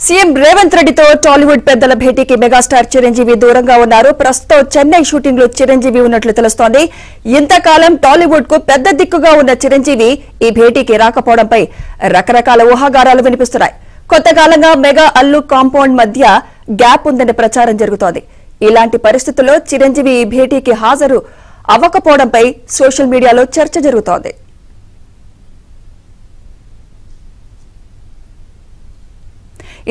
CM Revanth రెడ్డితో టాలీవుడ్ పెద్దల భేటీకి megastar Chiranjeevi దూరంగా ఉన్నారు. ప్రస్తుతం చెన్నై షూటింగ్ లో చిరంజీవి ఉన్నట్లు తెలుస్తోంది. ఇంతకాలం టాలీవుడ్ కు పెద్ద దిక్కుగా ఉన్న చిరంజీవి ఈ భేటీకి రాకపోవడంపై రకరకాల ఊహాగానాలు వినిపిస్తున్నాయి. కొంతకాలంగా మెగా అల్లు కాంపౌండ్ మధ్య గ్యాప్ ఉందనే ప్రచారం జరుగుతోంది. ఇలాంటి పరిస్థితుల్లో చిరంజీవి ఈ భేటీకి హాజరు అవ్వకపోవడంపై సోషల్ మీడియాలో చర్చ జరుగుతోంది.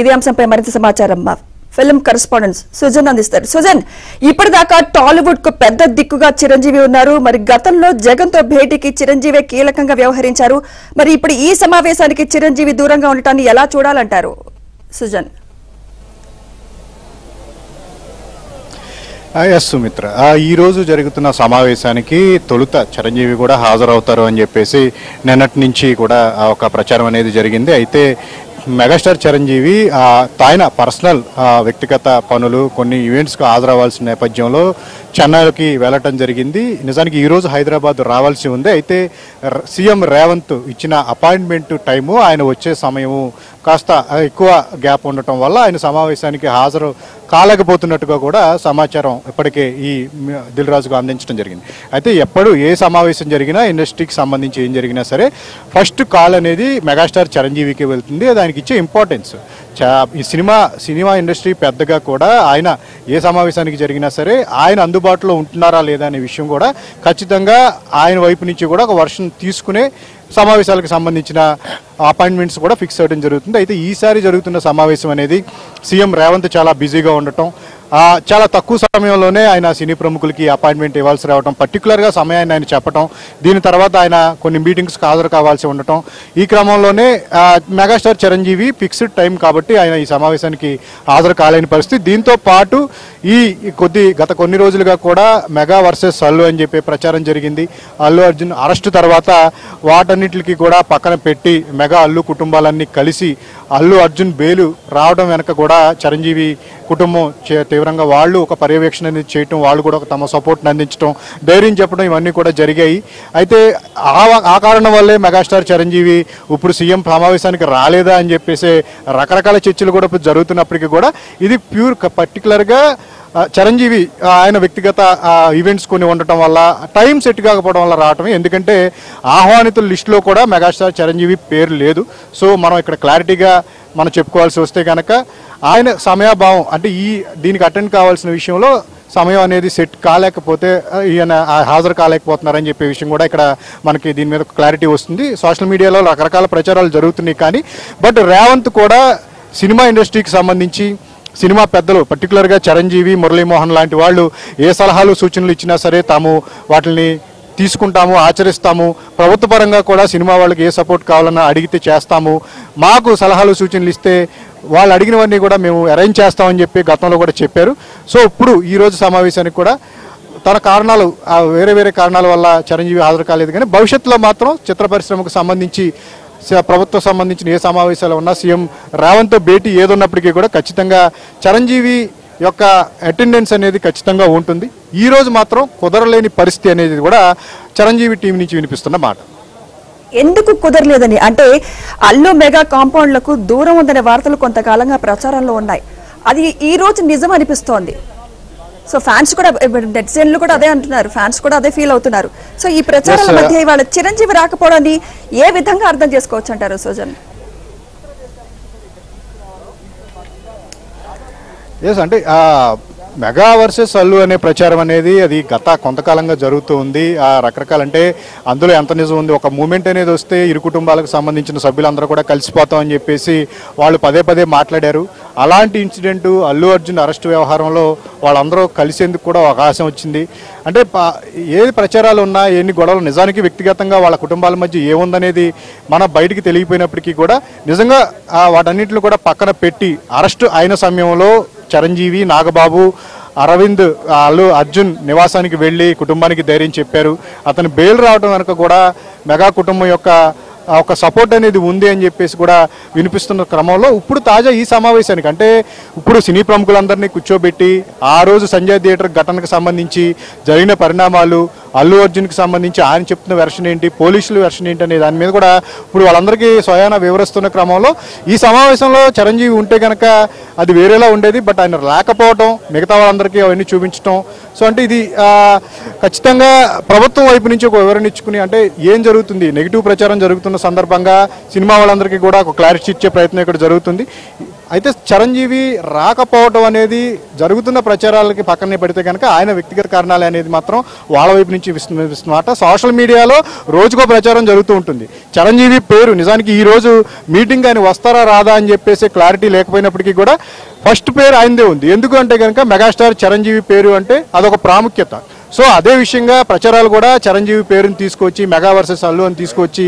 ఇదే అంశంపై మరింత సమాచారం మా ఫిల్మ్ కరెస్పాండెంట్ సుజన్ అందిస్తారు. సుజన్, ఇప్పటిదాకా టాలీవుడ్ కు పెద్ద దిక్కుగా చిరంజీవి ఉన్నారు. మరి గతంలో జగన్ తో భేటీకి చిరంజీవి కీలకంగా వ్యవహరించారు. మరి ఇప్పుడు ఈ సమావేశానికి చిరంజీవి దూరంగా ఉండటాన్ని ఎలా చూడాలంటారు సుజన్? ఎస్ సుమిత్ర, ఈ రోజు జరుగుతున్న సమావేశానికి తొలుత చిరంజీవి కూడా హాజరవుతారు అని చెప్పేసి నిన్నటి నుంచి కూడా ఒక ప్రచారం అనేది జరిగింది. అయితే మెగాస్టార్ చిరంజీవి ఆయన పర్సనల్ వ్యక్తిగత పనులు కొన్ని ఈవెంట్స్కు హాజరవ్వాల్సిన నేపథ్యంలో చెన్నైలోకి వెళ్ళటం జరిగింది. నిజానికి ఈరోజు హైదరాబాద్ రావాల్సి ఉంది. అయితే సీఎం రేవంత్ ఇచ్చిన అపాయింట్మెంట్ టైము ఆయన వచ్చే సమయము కాస్త ఎక్కువ గ్యాప్ ఉండటం వల్ల ఆయన సమావేశానికి హాజరు కాలేకపోతున్నట్టుగా కూడా సమాచారం ఇప్పటికే ఈ దిల్ రాజుకు అందించడం జరిగింది. అయితే ఏ సమావేశం జరిగినా ఇండస్ట్రీకి సంబంధించి ఏం జరిగినా సరే ఫస్ట్ కాల్ అనేది మెగాస్టార్ చిరంజీవికి వెళ్తుంది. దానికి ఇచ్చే ఇంపార్టెన్స్ ఈ సినిమా ఇండస్ట్రీ పెద్దగా కూడా ఆయన ఏ సమావేశానికి జరిగినా సరే ఆయన అందుబాటులో ఉంటున్నారా లేదా అనే విషయం కూడా ఖచ్చితంగా ఆయన వైపు నుంచి కూడా ఒక వర్షన్ తీసుకునే సమావేశాలకు సంబంధించిన అపాయింట్మెంట్స్ కూడా ఫిక్స్ అవ్వడం జరుగుతుంది. అయితే ఈసారి జరుగుతున్న సమావేశం అనేది సీఎం రేవంత్ చాలా బిజీగా ఉండటం, చాలా తక్కువ సమయంలోనే ఆయన సినీ ప్రముఖులకి అపాయింట్మెంట్ ఇవ్వాల్సి రావడం, పర్టికులర్గా సమయాన్ని ఆయన చెప్పడం, దీని తర్వాత ఆయన కొన్ని మీటింగ్స్కి హాజరు కావాల్సి ఉండటం, ఈ క్రమంలోనే మెగాస్టార్ చిరంజీవి ఫిక్స్డ్ టైం కాబట్టి ఆయన ఈ సమావేశానికి హాజరు కాలేని పరిస్థితి. దీంతో పాటు గత కొన్ని రోజులుగా కూడా మెగా వర్సెస్ అల్లు అని చెప్పి ప్రచారం జరిగింది. అల్లు అర్జున్ అరెస్టు తర్వాత వాటన్నిటికి కూడా పక్కన పెట్టి మెగా అల్లు కుటుంబాలన్నీ కలిసి అల్లు అర్జున్ బెయిలు రావడం వెనక కూడా చిరంజీవి కుటుంబం తీవ్రంగా వాళ్ళు ఒక పర్యవేక్షణ అనేది చేయటం, వాళ్ళు కూడా తమ సపోర్ట్ని అందించడం, ధైర్యం చెప్పడం ఇవన్నీ కూడా జరిగాయి. అయితే ఆ కారణం వల్లే మెగాస్టార్ చిరంజీవి ఇప్పుడు సీఎం సమావేశానికి రాలేదా అని చెప్పేసి రకరకాల చర్చలు కూడా జరుగుతున్నప్పటికీ కూడా ఇది ప్యూర్ పర్టికులర్గా చిరంజీవి ఆయన వ్యక్తిగత ఈవెంట్స్ కొన్ని ఉండటం వల్ల టైం సెట్ కాకపోవడం వల్ల రావటమే. ఎందుకంటే ఆహ్వానితుల లిస్టులో కూడా మెగాస్టార్ చిరంజీవి పేరు లేదు. సో మనం ఇక్కడ క్లారిటీగా మనం చెప్పుకోవాల్సి వస్తే కనుక ఆయన సమయాభావం అంటే దీనికి అటెండ్ కావాల్సిన విషయంలో సమయం అనేది సెట్ కాలేకపోతే ఈయన హాజరు కాలేకపోతున్నారని చెప్పే విషయం కూడా ఇక్కడ మనకి దీని మీద క్లారిటీ వస్తుంది. సోషల్ మీడియాలో రకరకాల ప్రచారాలు జరుగుతున్నాయి. కానీ బట్ రేవంత్ కూడా సినిమా ఇండస్ట్రీకి సంబంధించి సినిమా పెద్దలు పర్టికులర్గా చిరంజీవి, మురళీమోహన్ లాంటి వాళ్ళు ఏ సలహాలు సూచనలు ఇచ్చినా సరే తాము వాటిని తీసుకుంటాము, ఆచరిస్తాము. ప్రభుత్వ పరంగా కూడా సినిమా వాళ్ళకి ఏ సపోర్ట్ కావాలన్నా అడిగితే చేస్తాము, మాకు సలహాలు సూచనలు ఇస్తే వాళ్ళు అడిగినవన్నీ కూడా మేము అరేంజ్ చేస్తామని చెప్పి గతంలో కూడా చెప్పారు. సో ఇప్పుడు ఈరోజు సమావేశానికి కూడా తన కారణాలు వేరే కారణాల వల్ల చిరంజీవి హాజరు కాలేదు. కానీ భవిష్యత్తులో మాత్రం చిత్ర పరిశ్రమకు సంబంధించి ప్రభుత్వం సంబంధించిన ఏ సమావేశాలు ఉన్నా సీఎం రేవంత్ భేటీ ఏదున్నప్పటికీ కూడా ఖచ్చితంగా చిరంజీవి యొక్క అటెండెన్స్ అనేది ఖచ్చితంగా ఉంటుంది. ఈ రోజు మాత్రం కుదరలేని పరిస్థితి అనేది కూడా చిరంజీవి టీం నుంచి వినిపిస్తున్న మాట. ఎందుకు కుదరలేదని అంటే అల్లు మెగా కాంపౌండ్లకు దూరం ఉందనే వార్తలు కొంతకాలంగా ప్రచారంలో ఉన్నాయి. అది ఈ రోజు నిజం అనిపిస్తోంది. సో ఫ్యాన్స్ కూడా నెటిజన్లు కూడా అదే అంటున్నారు, ఫ్యాన్స్ కూడా అదే ఫీల్ అవుతున్నారు. సో ఈ ప్రచారాల మధ్య ఇవాళ చిరంజీవి రాకపోవడాన్ని ఏ విధంగా అర్థం చేసుకోవచ్చు అంటారు సుజన్? అంటే మెగా వర్సెస్ అల్లు అనే ప్రచారం అనేది అది కొంతకాలంగా జరుగుతూ ఉంది. రకరకాలంటే అందులో ఎంత నిజం ఉంది, ఒక మూమెంట్ అనేది వస్తే ఇరు కుటుంబాలకు సంబంధించిన సభ్యులందరూ కూడా కలిసిపోతామని చెప్పేసి వాళ్ళు పదే మాట్లాడారు. అలాంటి ఇన్సిడెంట్ అల్లు అర్జున్ అరెస్టు వ్యవహారంలో వాళ్ళందరూ కలిసేందుకు కూడా అవకాశం వచ్చింది. అంటే ఏ ప్రచారాలు ఉన్నా ఎన్ని గొడవలు నిజానికి వ్యక్తిగతంగా వాళ్ళ కుటుంబాల మధ్య ఏముందనేది మన బయటికి తెలియపోయినప్పటికీ కూడా నిజంగా వాటన్నింటిని కూడా పక్కన పెట్టి అరెస్టు అయిన సమయంలో చిరంజీవి, నాగబాబు, అరవింద్ అల్లు అర్జున్ నివాసానికి వెళ్ళి కుటుంబానికి ధైర్యం చెప్పారు. అతను బెయిల్ రావడం వెనుక కూడా మెగా కుటుంబం యొక్క ఒక సపోర్ట్ అనేది ఉంది అని చెప్పేసి కూడా వినిపిస్తున్న క్రమంలో ఇప్పుడు తాజా ఈ సమావేశానికి అంటే ఇప్పుడు సినీ ప్రముఖులందరినీ కూర్చోబెట్టి ఆ రోజు సంజయ్ థియేటర్ ఘటనకు సంబంధించి జరిగిన పరిణామాలు అల్లు అర్జున్కి సంబంధించి ఆయన చెప్తున్న వెర్షన్ ఏంటి, పోలీసుల వెర్షన్ ఏంటి అనే దాని మీద కూడా ఇప్పుడు వాళ్ళందరికీ స్వయాన వివరిస్తున్న క్రమంలో ఈ సమావేశంలో చిరంజీవి ఉంటే కనుక అది వేరేలా ఉండేది. బట్ ఆయన లేకపోవడం, మిగతా వాళ్ళందరికీ అవన్నీ చూపించడం, సో అంటే ఇది ఖచ్చితంగా ప్రభుత్వం వైపు నుంచి ఒక వివరణ ఇచ్చుకుని అంటే ఏం జరుగుతుంది, నెగిటివ్ ప్రచారం జరుగుతున్న సందర్భంగా సినిమా వాళ్ళందరికీ కూడా ఒక క్లారిటీ ఇచ్చే ప్రయత్నం ఇక్కడ జరుగుతుంది. అయితే చిరంజీవి రాకపోవడం అనేది జరుగుతున్న ప్రచారాలకి పక్కనే పెడితే కనుక ఆయన వ్యక్తిగత కారణాలు అనేది మాత్రం వాళ్ళ వైపు నుంచి విస్తున్నమాట. సోషల్ మీడియాలో రోజుకో ప్రచారం జరుగుతూ ఉంటుంది. చిరంజీవి పేరు నిజానికి ఈ రోజు మీటింగ్ ఆయన వస్తారా రాదా అని చెప్పేసి క్లారిటీ లేకపోయినప్పటికీ కూడా ఫస్ట్ పేరు ఆయనదే ఉంది. ఎందుకు అంటే కనుక మెగాస్టార్ చిరంజీవి పేరు అంటే అదొక ప్రాముఖ్యత. సో అదే విషయంగా ప్రచారాలు కూడా చిరంజీవి పేరుని తీసుకొచ్చి మెగా వర్సెస్ అల్లు అని తీసుకొచ్చి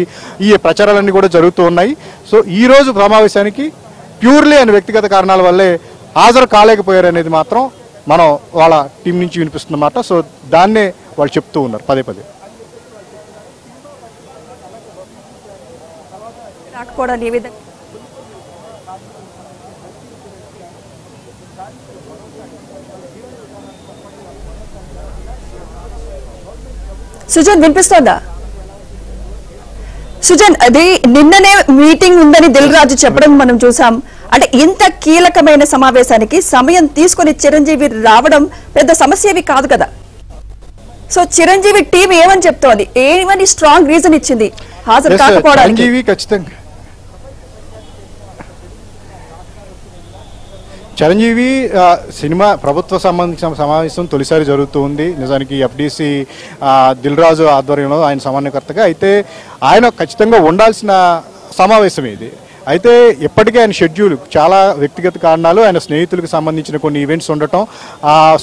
ఈ ప్రచారాలన్నీ కూడా జరుగుతూ ఉన్నాయి. సో ఈ రోజు సమావేశానికి ప్యూర్లీ ఆయన వ్యక్తిగత కారణాల వల్లే హాజరు కాలేకపోయారు అనేది మాత్రం మనం వాళ్ళ టీం నుంచి వినిపిస్తున్నమాట. సో దాన్నే వాళ్ళు చెప్తూ ఉన్నారు పదే పదే. సుజన్ వినిపిస్తోందా? సుజన్, అది నిన్ననే మీటింగ్ ఉందని దిల్ రాజు చెప్పడం మనం చూసాం. అంటే ఇంత కీలకమైన సమావేశానికి సమయం తీసుకుని చిరంజీవి రావడం పెద్ద సమస్య కాదు కదా. సో చిరంజీవి టీం ఏమని చెప్తోంది, ఏమని స్ట్రాంగ్ రీజన్ ఇచ్చింది హాజరు కాకపోవడానికి? ఖచ్చితంగా చిరంజీవి సినిమా ప్రభుత్వ సంబంధించిన సమావేశం తొలిసారి జరుగుతూ ఉంది. నిజానికి ఎఫ్డీసీ దిల్ రాజు ఆధ్వర్యంలో ఆయన సమన్వయకర్తగా. అయితే ఆయన ఖచ్చితంగా ఉండాల్సిన సమావేశం ఇది. అయితే ఇప్పటికే ఆయన షెడ్యూల్ చాలా వ్యక్తిగత కారణాలు, ఆయన స్నేహితులకు సంబంధించిన కొన్ని ఈవెంట్స్ ఉండటం,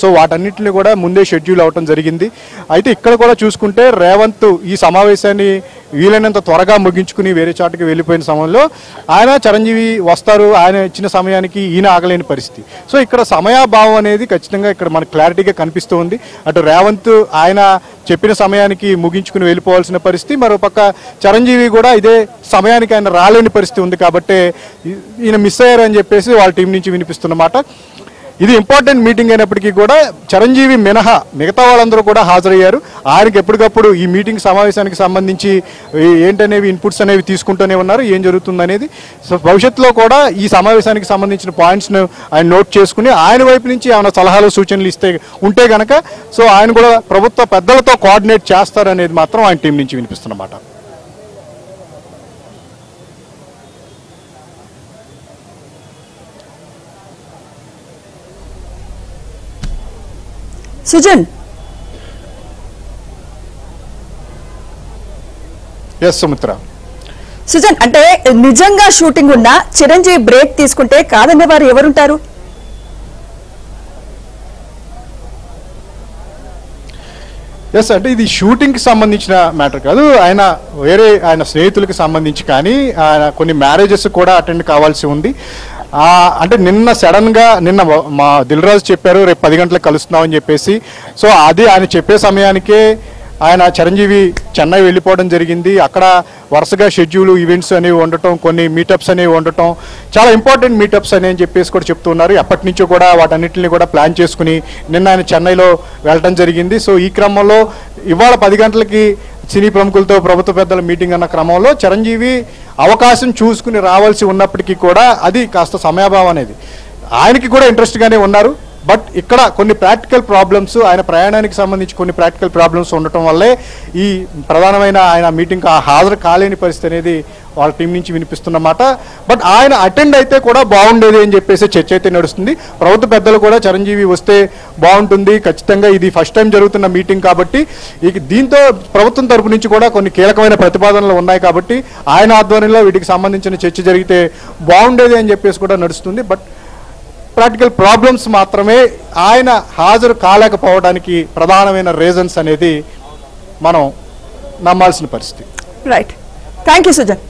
సో వాటన్నిటిని కూడా ముందే షెడ్యూల్ అవటం జరిగింది. అయితే ఇక్కడ కూడా చూసుకుంటే రేవంత్ ఈ సమావేశాన్ని వీలైనంత త్వరగా ముగించుకుని వేరే చాటుకి వెళ్ళిపోయిన సమయంలో ఆయన చిరంజీవి వస్తారు, ఆయన ఇచ్చిన సమయానికి ఈయన ఆగలేని పరిస్థితి. సో ఇక్కడ సమయాభావం అనేది ఖచ్చితంగా ఇక్కడ మనకు క్లారిటీగా కనిపిస్తూ ఉంది. అటు రేవంత్ ఆయన చెప్పిన సమయానికి ముగించుకుని వెళ్ళిపోవాల్సిన పరిస్థితి, మరోపక్క చిరంజీవి కూడా ఇదే సమయానికి ఆయన రాలేని పరిస్థితి ఉంది. కాబట్టి ఈయన మిస్ అయ్యారని చెప్పేసి వాళ్ళ టీం నుంచి వినిపిస్తున్నమాట. ఇది ఇంపార్టెంట్ మీటింగ్ అయినప్పటికీ కూడా చిరంజీవి మినహా మిగతా వాళ్ళందరూ కూడా హాజరయ్యారు. ఆయనకి ఎప్పటికప్పుడు ఈ మీటింగ్ సమావేశానికి సంబంధించి ఏంటనేవి ఇన్పుట్స్ అనేవి తీసుకుంటూనే ఉన్నారు, ఏం జరుగుతుంది అనేది. సో భవిష్యత్తులో కూడా ఈ సమావేశానికి సంబంధించిన పాయింట్స్ను ఆయన నోట్ చేసుకుని ఆయన వైపు నుంచి ఏమైనా సలహాలు సూచనలు ఉంటే కనుక సో ఆయన కూడా ప్రభుత్వ పెద్దలతో కోఆర్డినేట్ చేస్తారనేది మాత్రం ఆయన టీం నుంచి వినిపిస్తున్నమాట. సుజన్, సుమిత్ర. సుజన్, అంటే నిజంగా షూటింగ్ ఉన్నా చిరంజీవి బ్రేక్ తీసుకుంటే కాదనే వారు ఎవరుంటారు? అంటే ఇది షూటింగ్కి సంబంధించిన మ్యాటర్ కాదు, ఆయన స్నేహితులకి సంబంధించి కానీ ఆయన కొన్ని మ్యారేజెస్ కూడా అటెండ్ కావాల్సి ఉంది. అంటే నిన్న మా దిల్ రాజు చెప్పారు రేపు 10 గంటలకు కలుస్తున్నామని చెప్పేసి. సో అది ఆయన చెప్పే సమయానికే ఆయన చిరంజీవి చెన్నై వెళ్ళిపోవడం జరిగింది. అక్కడ వరుసగా షెడ్యూల్ ఈవెంట్స్ అనేవి ఉండటం, కొన్ని మీటప్స్ అనేవి ఉండటం, చాలా ఇంపార్టెంట్ మీటప్స్ అని చెప్పేసి కూడా చెప్తున్నారు. ఎప్పటి నుంచో కూడా వాటన్నిటిని కూడా ప్లాన్ చేసుకుని నిన్న ఆయన చెన్నైలో వెళ్ళడం జరిగింది. సో ఈ క్రమంలో ఇవాళ 10 గంటలకి సినీ ప్రముఖులతో ప్రభుత్వ పెద్దల మీటింగ్ అన్న క్రమంలో చిరంజీవి అవకాశం చూసుకుని రావాల్సి ఉన్నప్పటికీ కూడా అది కాస్త సమయాభావం అనేది ఆయనకి కూడా ఇంట్రెస్ట్గానే ఉన్నారు. బట్ ఇక్కడ కొన్ని ప్రాక్టికల్ ప్రాబ్లమ్స్, ఆయన ప్రయాణానికి సంబంధించి కొన్ని ప్రాక్టికల్ ప్రాబ్లమ్స్ ఉండటం వల్లే ఈ ప్రధానమైన ఆయన మీటింగ్ హాజరు కాలేని పరిస్థితి అనేది వాళ్ళ టీం నుంచి వినిపిస్తున్నమాట. బట్ ఆయన అటెండ్ అయితే కూడా బాగుండేది అని చెప్పేసి చర్చ అయితే నడుస్తుంది. ప్రభుత్వ పెద్దలు కూడా చిరంజీవి వస్తే బాగుంటుంది, ఖచ్చితంగా ఇది ఫస్ట్ టైం జరుగుతున్న మీటింగ్ కాబట్టి దీంతో ప్రభుత్వం తరపు నుంచి కూడా కొన్ని కీలకమైన ప్రతిపాదనలు ఉన్నాయి కాబట్టి ఆయన ఆధ్వర్యంలో వీటికి సంబంధించిన చర్చ జరిగితే బాగుండేది అని చెప్పేసి కూడా నడుస్తుంది. బట్ ప్రాక్టికల్ ప్రాబ్లమ్స్ మాత్రమే ఆయన హాజరు కాలేకపోవడానికి ప్రధానమైన రీజన్స్ అనేది మనం నమ్మాల్సిన పరిస్థితి. Right, thank you Sujan.